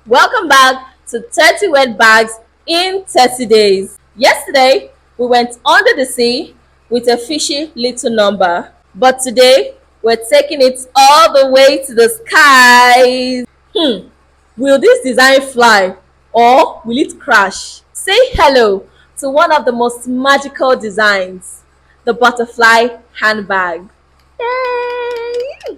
Welcome back to 30 Wet Bags in 30 Days. Yesterday, we went under the sea with a fishy little number, but today, we're taking it all the way to the skies. Will this design fly or will it crash? Say hello to one of the most magical designs, the butterfly handbag. Yay!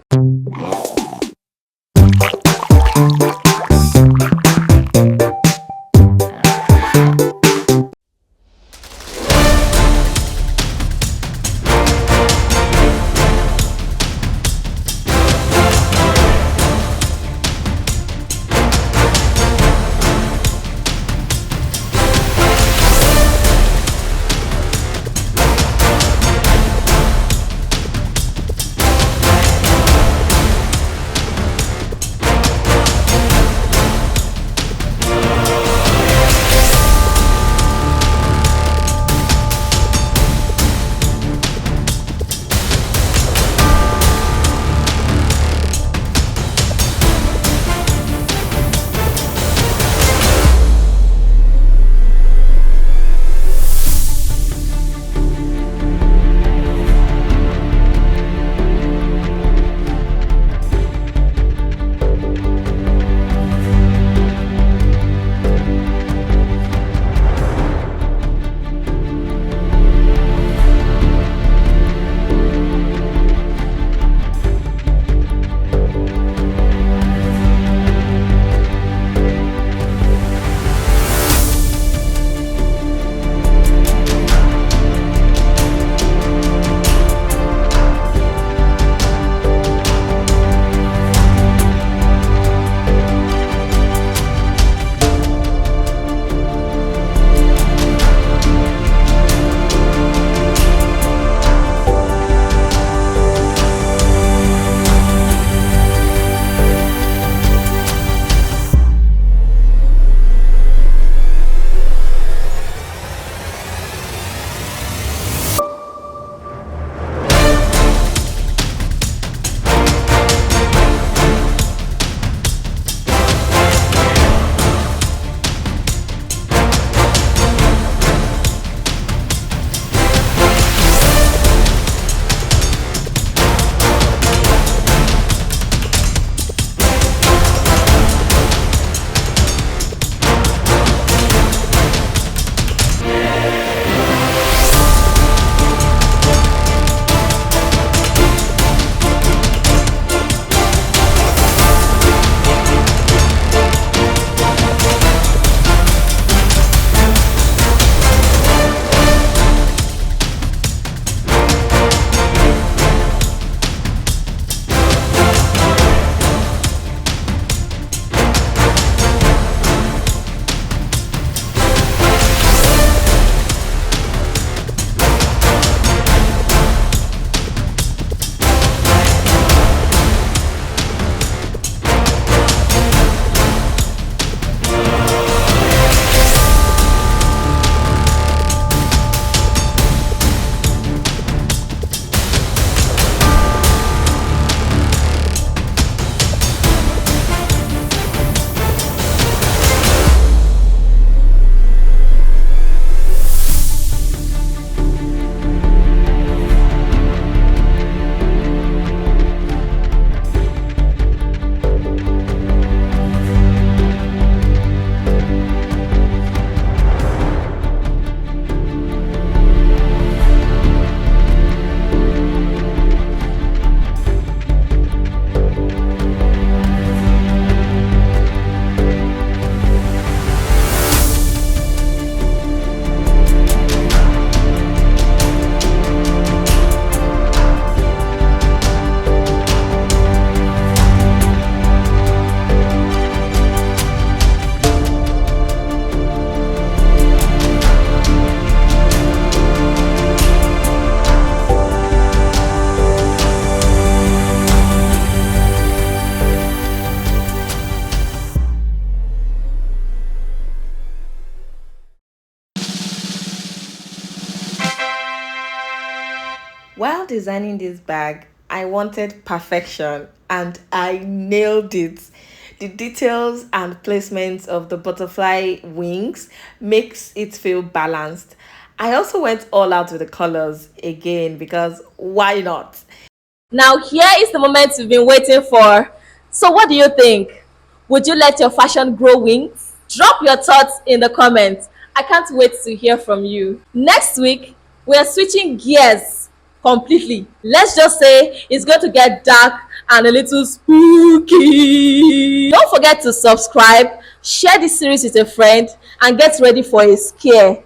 While designing this bag, I wanted perfection and I nailed it. The details and placements of the butterfly wings makes it feel balanced. I also went all out with the colors again because why not? Now, here is the moment you've been waiting for. So, what do you think? Would you let your fashion grow wings? Drop your thoughts in the comments. I can't wait to hear from you. Next week, we are switching gears completely. Let's just say it's going to get dark and a little spooky. Don't forget to subscribe, share this series with a friend, and get ready for a scare.